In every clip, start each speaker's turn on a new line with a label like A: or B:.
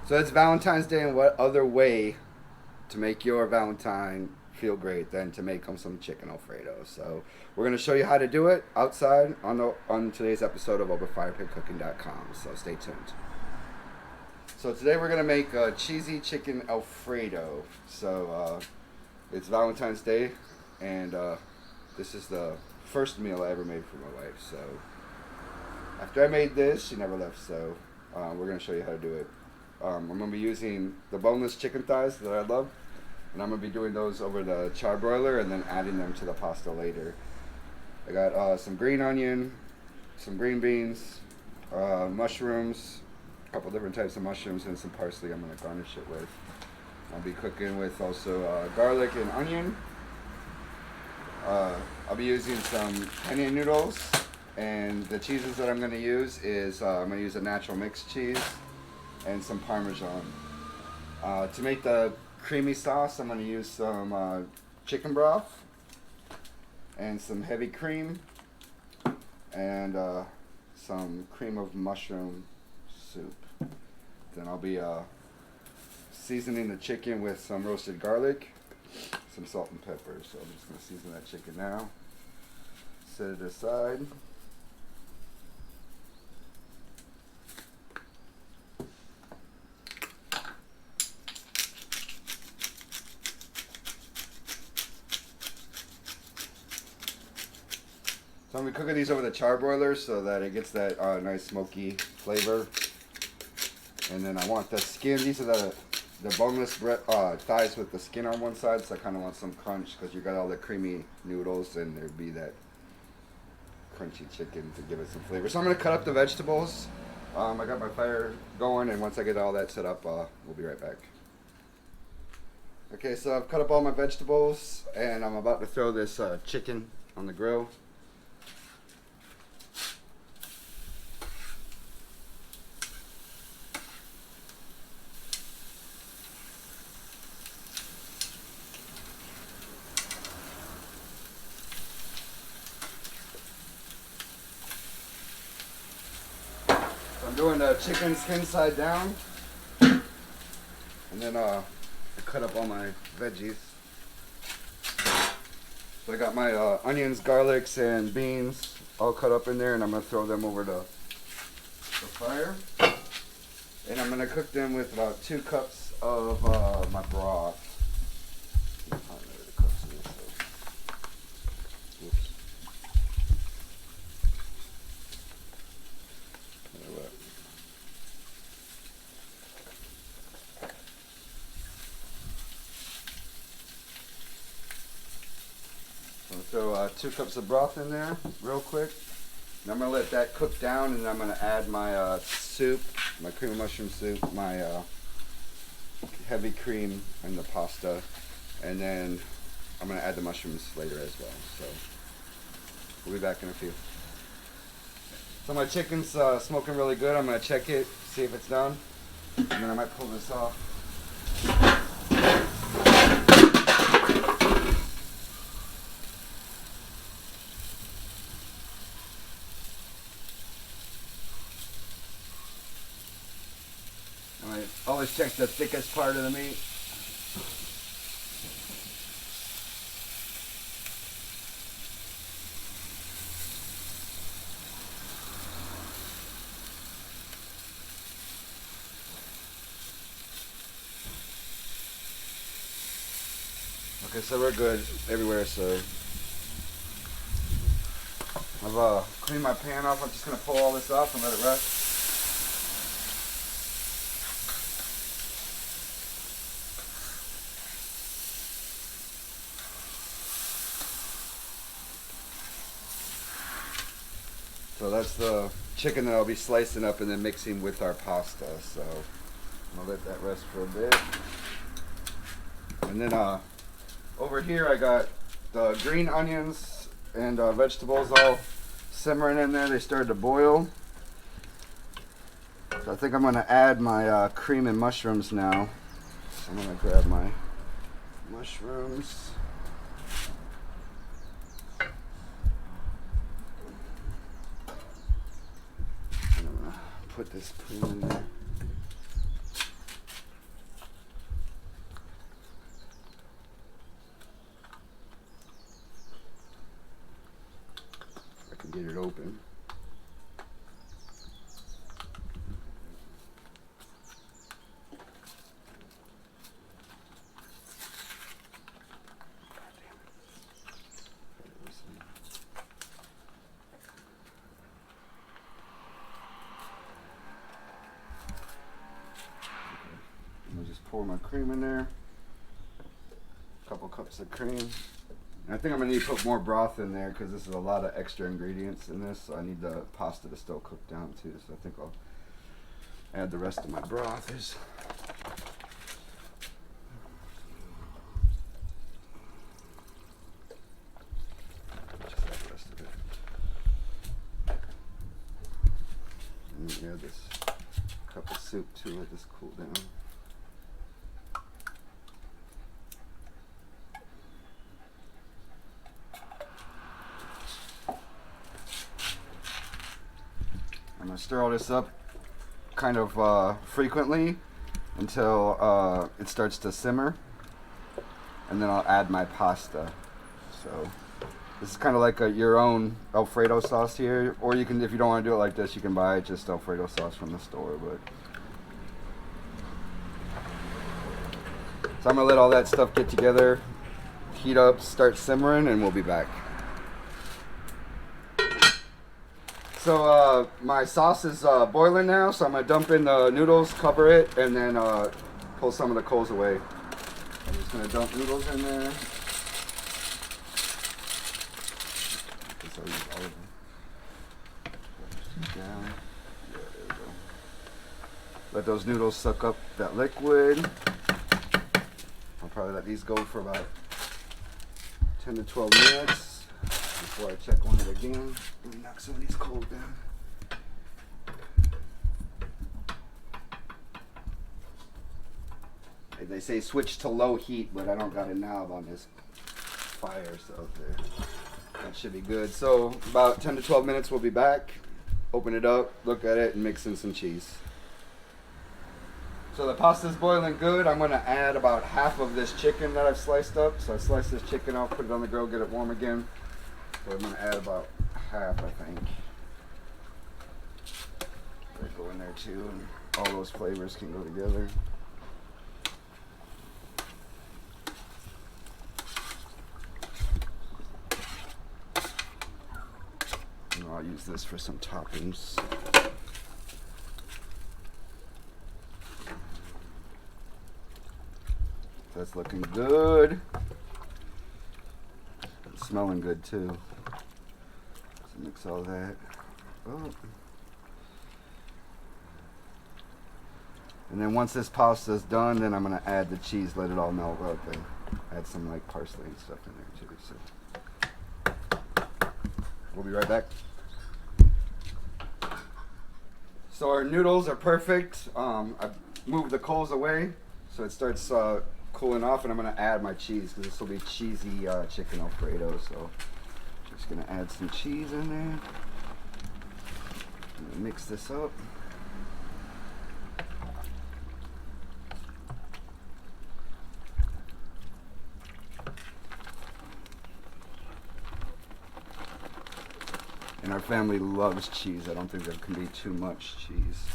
A: So it's Valentine's Day, and what other way to make your Valentine feel great than to make them some chicken Alfredo? So we're gonna show you how to do it outside on today's episode of over firepitcooking.com. So stay tuned. So today we're gonna make a cheesy chicken Alfredo. So it's Valentine's Day, and this is the first meal I ever made for my wife. So after I made this, she never left. So we're gonna show you how to do it. I'm going to be using the boneless chicken thighs that I love, and I'm going to be doing those over the charbroiler and then adding them to the pasta later. I got some green onion, some green beans, mushrooms, a couple different types of mushrooms, and some parsley I'm going to garnish it with. I'll be cooking with also garlic and onion. I'll be using some penne noodles, and the cheeses that I'm going to use is I'm going to use a natural mixed cheese and some Parmesan. To make the creamy sauce, I'm going to use some chicken broth and some heavy cream and some cream of mushroom soup. Then I'll be seasoning the chicken with some roasted garlic, some salt and pepper. So I'm just going to season that chicken now. Set it aside. So I'm going to be cooking these over the charbroiler so that it gets that nice smoky flavor. And then I want the skin. These are the boneless thighs with the skin on one side, so I kind of want some crunch because you got all the creamy noodles and there'd be that crunchy chicken to give it some flavor. So I'm going to cut up the vegetables. I got my fire going, and once I get all that set up, we'll be right back. Okay, so I've cut up all my vegetables, and I'm about to throw this chicken on the grill. I'm doing the chicken skin side down, and then I cut up all my veggies. So I got my onions, garlics, and beans all cut up in there, and I'm going to throw them over the fire. And I'm going to cook them with about 2 cups of my broth. Throw 2 cups of broth in there real quick. And I'm going to let that cook down, and then I'm going to add my soup, my cream of mushroom soup, my heavy cream, and the pasta. And then I'm going to add the mushrooms later as well. So we'll be back in a few. So my chicken's smoking really good. I'm going to check it, see if it's done. And then I might pull this off. I always check the thickest part of the meat. Okay, so we're good everywhere, so I've cleaned my pan off. I'm just going to pull all this off and let it rest. So that's the chicken that I'll be slicing up and then mixing with our pasta. So I'm going to let that rest for a bit. And then over here I got the green onions and vegetables all simmering in there. They started to boil. So I think I'm going to add my cream and mushrooms now. So I'm going to grab my mushrooms. And I'm going to put this cream in there. get it open. I'm gonna just pour my cream in there. A couple cups of cream. And I think I'm gonna need to put more broth in there because this is a lot of extra ingredients in this. So I need the pasta to still cook down too. So I think I'll add the rest of my broth. Just add the rest of it. And add this cup of soup to let this cool down. I'm going to stir all this up kind of frequently until it starts to simmer, and then I'll add my pasta. So this is kind of like your own Alfredo sauce here, or you can, if you don't want to do it like this, you can buy just Alfredo sauce from the store. But so I'm going to let all that stuff get together, heat up, start simmering, and we'll be back. So my sauce is boiling now, so I'm going to dump in the noodles, cover it, and then pull some of the coals away. I'm just going to dump noodles in there. I'll use all of them. Down. Yeah, there we go. Let those noodles suck up that liquid. I'll probably let these go for about 10 to 12 minutes. Before I check on it again, let me knock some of these coals down. They say switch to low heat, but I don't got a knob on this fire, so that should be good. So about 10 to 12 minutes, we'll be back. Open it up, look at it, and mix in some cheese. So the pasta's boiling good. I'm going to add about half of this chicken that I've sliced up. So I sliced this chicken out, put it on the grill, get it warm again. So I'm going to add about half, I think. That go in there too, and all those flavors can go together. And I'll use this for some toppings. That's looking good. It's smelling good too. So mix all that. Oh. And then once this pasta is done, then I'm gonna add the cheese, let it all melt up, and add some like parsley and stuff in there too. So we'll be right back. So our noodles are perfect. I've moved the coals away, so it starts cooling off, and I'm gonna add my cheese because this will be cheesy chicken Alfredo. So just gonna add some cheese in there. Mix this up. And our family loves cheese. I don't think there can be too much cheese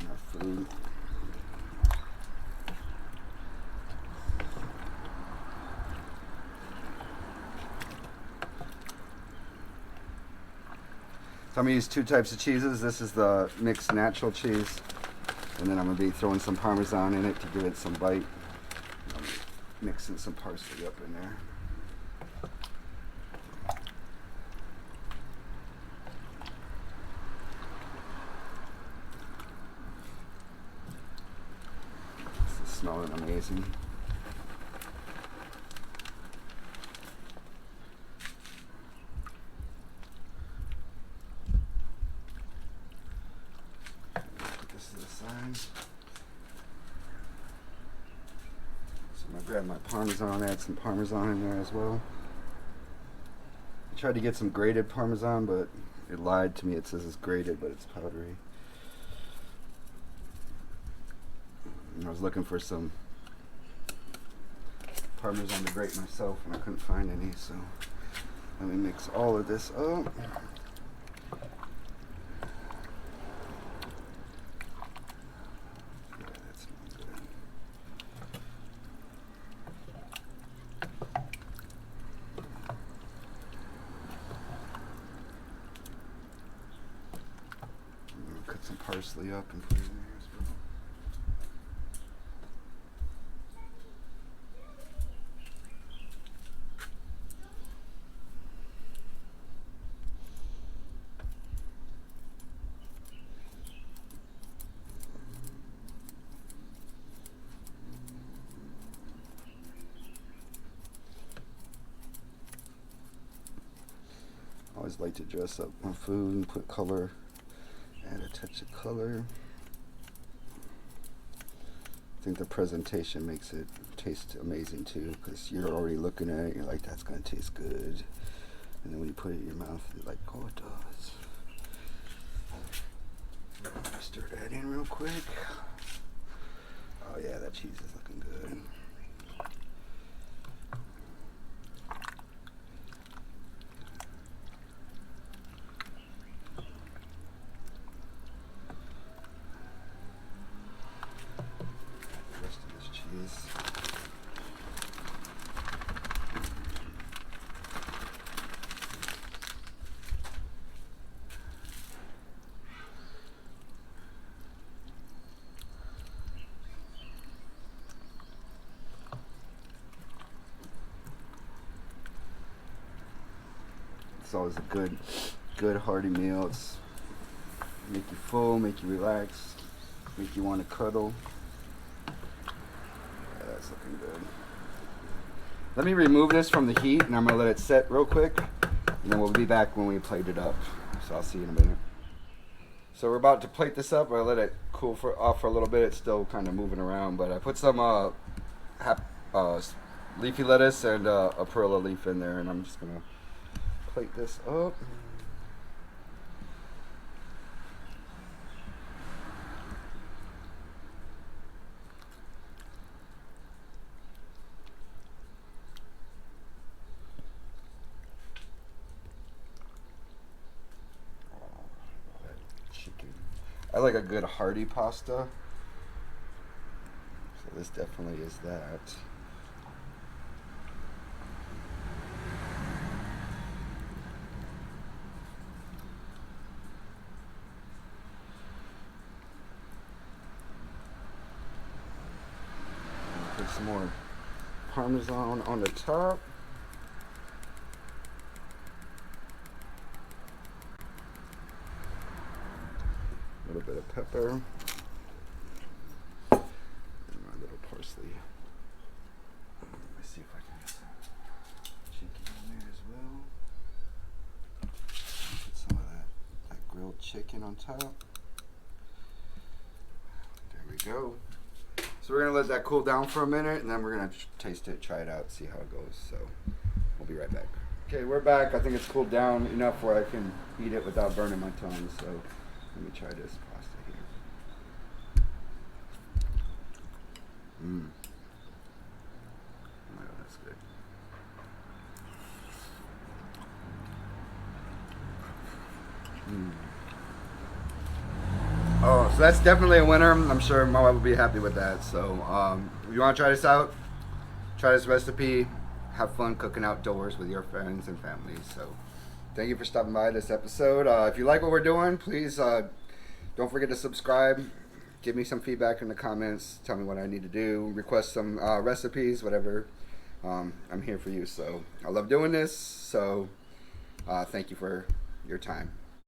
A: in our food. So I'm going to use two types of cheeses. This is the mixed natural cheese. And then I'm going to be throwing some Parmesan in it to give it some bite. Mixing some parsley up in there. This is smelling amazing. So I'm going to grab my Parmesan, add some Parmesan in there as well. I tried to get some grated Parmesan, but it lied to me. It says it's grated, but it's powdery. And I was looking for some Parmesan to grate myself, and I couldn't find any, so Let me mix all of this up. Cut some parsley up and put it in there as well. I always like to dress up my food and put color. Add a touch of color. I think the presentation makes it taste amazing too, because you're already looking at it, you're like, that's gonna taste good. And then when you put it in your mouth, you're like, oh, it does. Stir that in real quick. Oh yeah, that cheese is looking good. It's always a good hearty meal. It's make you full, make you relax, make you want to cuddle. Yeah, that's looking good. Let me remove this from the heat, and I'm gonna let it set real quick, and then we'll be back when we plate it up. So I'll see you in a minute. So we're about to plate this up. I let it cool off for a little bit. It's still kind of moving around, but I put some leafy lettuce and a perilla leaf in there, and I'm just gonna plate this up. Chicken. I like a good hearty pasta, so this definitely is that. Put some more Parmesan on the top. A little bit of pepper. And my little parsley. Let me see if I can get some chicken in there as well. Put some of that grilled chicken on top. There we go. So we're gonna let that cool down for a minute, and then we're gonna taste it, try it out, see how it goes. So we'll be right back. Okay, we're back. I think it's cooled down enough where I can eat it without burning my tongue. So let me try this pasta here. Oh, that's good. Oh, so that's definitely a winner. I'm sure my wife will be happy with that. So if you want to try this out, try this recipe. Have fun cooking outdoors with your friends and family. So thank you for stopping by this episode. If you like what we're doing, please don't forget to subscribe. Give me some feedback in the comments. Tell me what I need to do. Request some recipes, whatever. I'm here for you. So I love doing this. So thank you for your time.